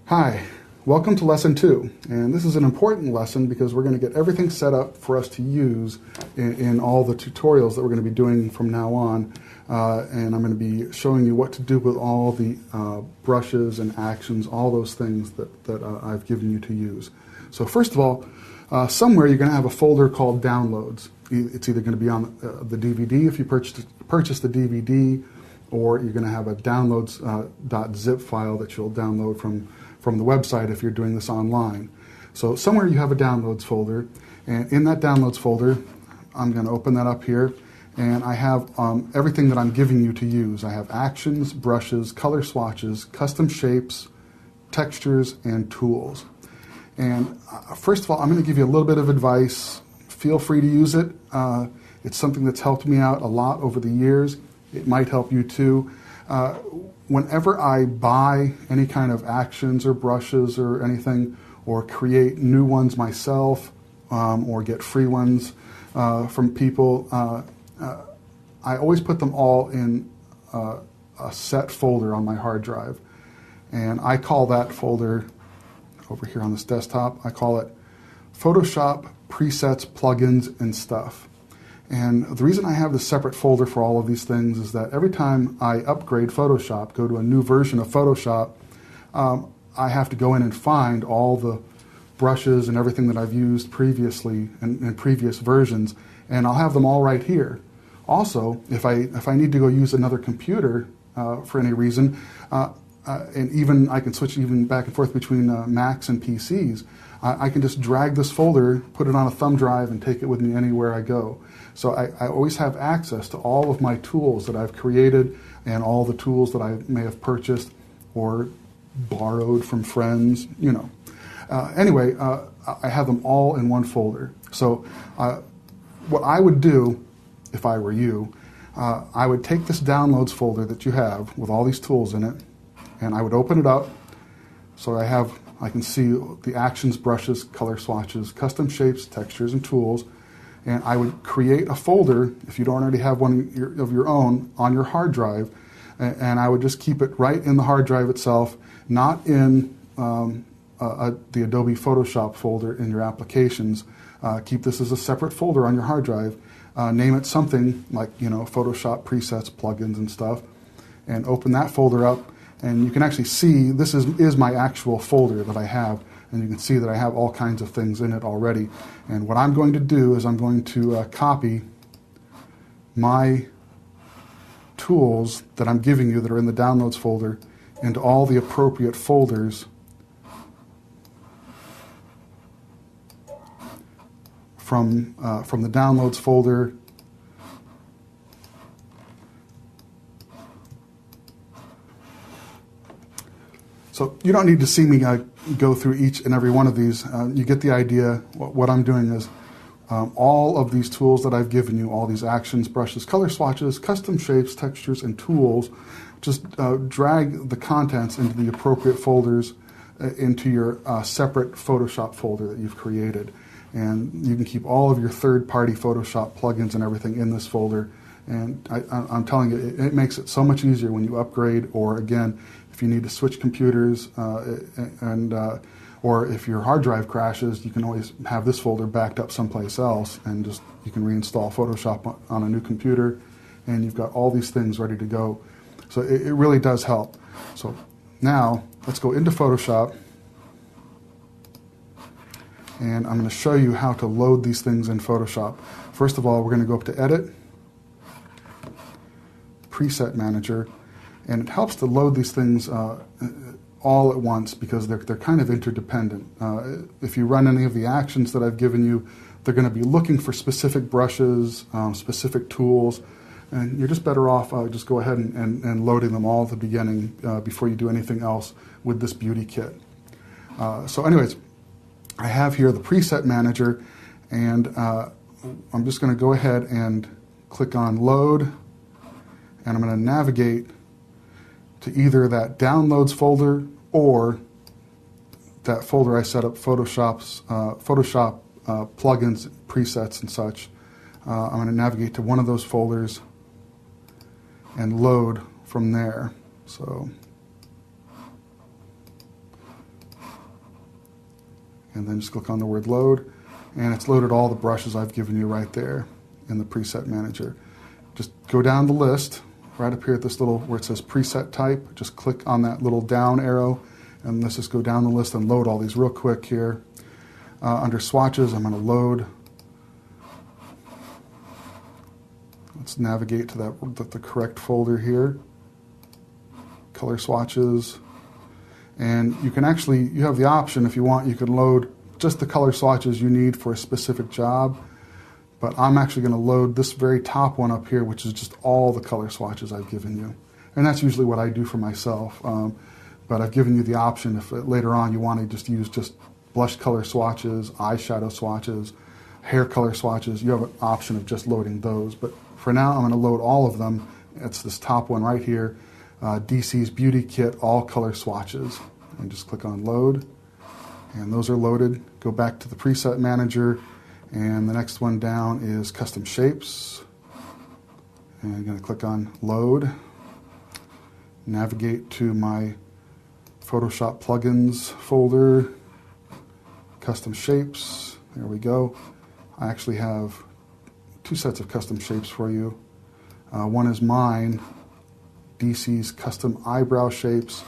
Hi, welcome to lesson 2, and this is an important lesson because we're going to get everything set up for us to use in all the tutorials that we're going to be doing from now on, and I'm going to be showing you what to do with all the brushes and actions, all those things that I've given you to use. So first of all, somewhere you're going to have a folder called Downloads. It's either going to be on the DVD if you purchase the DVD, or you're going to have a downloads.zip file that you'll download from the website if you're doing this online. So somewhere you have a downloads folder, and in that downloads folder, I'm going to open that up here, and I have everything that I'm giving you to use. I have actions, brushes, color swatches, custom shapes, textures, and tools. And first of all, I'm going to give you a little bit of advice. Feel free to use it. It's something that's helped me out a lot over the years. It might help you too. Whenever I buy any kind of actions or brushes or anything, or create new ones myself, or get free ones from people, I always put them all in a set folder on my hard drive. And I call that folder, over here on this desktop, I call it Photoshop Presets, Plugins, and Stuff. And the reason I have this separate folder for all of these things is that every time I upgrade Photoshop, go to a new version of Photoshop, I have to go in and find all the brushes and everything that I've used previously in previous versions, and I'll have them all right here. Also, if I need to go use another computer for any reason, and even I can switch even back and forth between Macs and PCs, I can just drag this folder, put it on a thumb drive, and take it with me anywhere I go. So I always have access to all of my tools that I've created and all the tools that I may have purchased or borrowed from friends, you know. Anyway, I have them all in one folder. So what I would do if I were you, I would take this downloads folder that you have with all these tools in it, and I would open it up so I can see the actions, brushes, color swatches, custom shapes, textures, and tools. And I would create a folder, if you don't already have one of your own, on your hard drive, and I would just keep it right in the hard drive itself, not in the Adobe Photoshop folder in your applications. Keep this as a separate folder on your hard drive. Name it something like, Photoshop Presets, Plugins, and Stuff, and open that folder up. And you can actually see this is my actual folder that I have, and you can see that I have all kinds of things in it already. And what I'm going to do is I'm going to copy my tools that I'm giving you that are in the downloads folder into all the appropriate folders from the downloads folder. So you don't need to see me go through each and every one of these. You get the idea. What I'm doing is all of these tools that I've given you, all these actions, brushes, color swatches, custom shapes, textures, and tools, just drag the contents into the appropriate folders into your separate Photoshop folder that you've created. And you can keep all of your third-party Photoshop plugins and everything in this folder. And I'm telling you, it makes it so much easier when you upgrade, or again, if you need to switch computers, or if your hard drive crashes, you can always have this folder backed up someplace else, and you can reinstall Photoshop on a new computer, and you've got all these things ready to go. So it really does help. So now let's go into Photoshop, and I'm going to show you how to load these things in Photoshop. First of all, we're going to go up to Edit, Preset Manager, and it helps to load these things all at once because they're kind of interdependent. If you run any of the actions that I've given you, they're going to be looking for specific brushes, specific tools, and you're just better off just go ahead and loading them all at the beginning before you do anything else with this beauty kit. So anyways, I have here the Preset Manager, and I'm just going to go ahead and click on Load, and I'm going to navigate to either that Downloads folder or that folder I set up, Photoshop plugins, presets, and such. I'm going to navigate to one of those folders and load from there. So and then just click on the word load, and it's loaded all the brushes I've given you right there in the preset manager. Just go down the list, right up here at this little, where it says preset type, just click on that little down arrow, and let's just go down the list and load all these real quick here. Under swatches, I'm going to load. Let's navigate to the correct folder here. Color swatches. And you can actually, you have the option, if you want, you can load just the color swatches you need for a specific job. But I'm actually going to load this very top one up here, which is just all the color swatches I've given you. And that's usually what I do for myself. But I've given you the option if later on you want to just use just blush color swatches, eyeshadow swatches, hair color swatches. You have an option of just loading those. But for now, I'm going to load all of them. It's this top one right here, DC's Beauty Kit All Color Swatches. And just click on Load. And those are loaded. Go back to the Preset Manager. And the next one down is Custom Shapes. And I'm going to click on Load. Navigate to my Photoshop Plugins folder. Custom Shapes. There we go. I actually have two sets of custom shapes for you. One is mine, DC's Custom Eyebrow Shapes.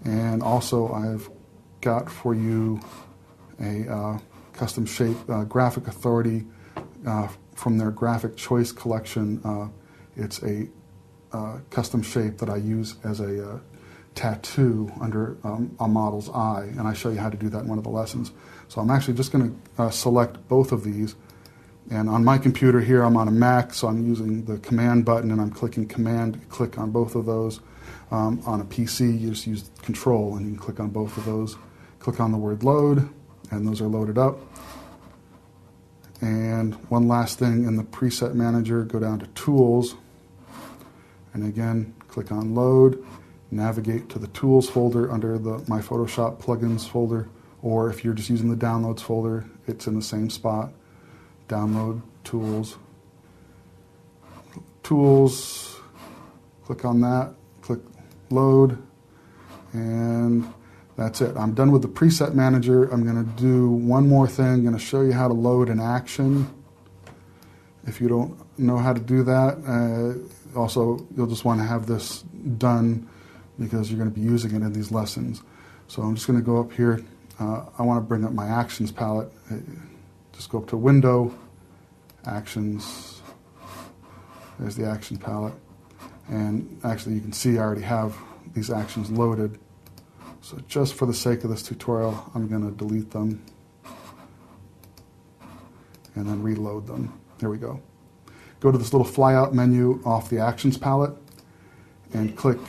And also I've got for you a custom shape, Graphic Authority from their Graphic Choice collection. It's a custom shape that I use as a tattoo under a model's eye, and I show you how to do that in one of the lessons. So I'm actually just going to select both of these, and on my computer here I'm on a Mac, so I'm using the command button and I'm clicking command, click on both of those. On a PC you just use control and you can click on both of those. Click on the word load, and those are loaded up. And one last thing, in the preset manager, go down to tools, and again click on load. Navigate to the tools folder under the My Photoshop Plugins folder, or if you're just using the downloads folder, it's in the same spot. Download tools, click on that, click load, and that's it. I'm done with the preset manager. I'm going to do one more thing. I'm going to show you how to load an action. If you don't know how to do that, also you'll just want to have this done because you're going to be using it in these lessons. So I'm just going to go up here. I want to bring up my actions palette. Just go up to Window, Actions. There's the action palette. And actually you can see I already have these actions loaded. So just for the sake of this tutorial, I'm going to delete them and then reload them. There we go. Go to this little flyout menu off the Actions palette and click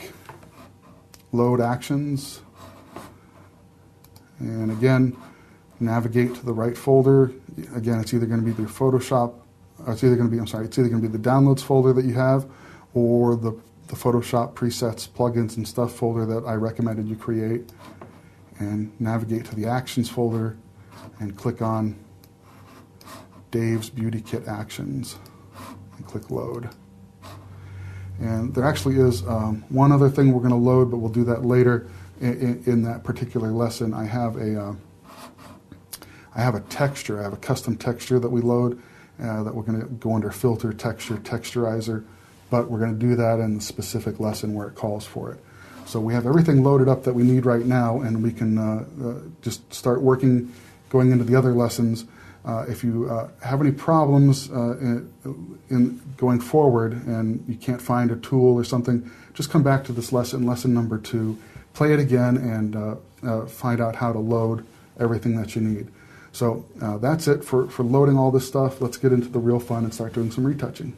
Load Actions. And again, navigate to the right folder. Again, it's either going to be the Photoshop, or it's either going to be, it's either going to be the Downloads folder that you have, or the Photoshop presets, plugins, and stuff folder that I recommended you create. And navigate to the Actions folder and click on Dave's Beauty Kit Actions and click Load. And there actually is one other thing we're going to load, but we'll do that later in that particular lesson. I have a texture. I have a custom texture that we load that we're going to go under Filter, Texture, Texturizer, but we're going to do that in the specific lesson where it calls for it. So we have everything loaded up that we need right now, and we can just start working, going into the other lessons. If you have any problems in going forward and you can't find a tool or something, just come back to this lesson, lesson number 2, play it again, and find out how to load everything that you need. So that's it for loading all this stuff. Let's get into the real fun and start doing some retouching.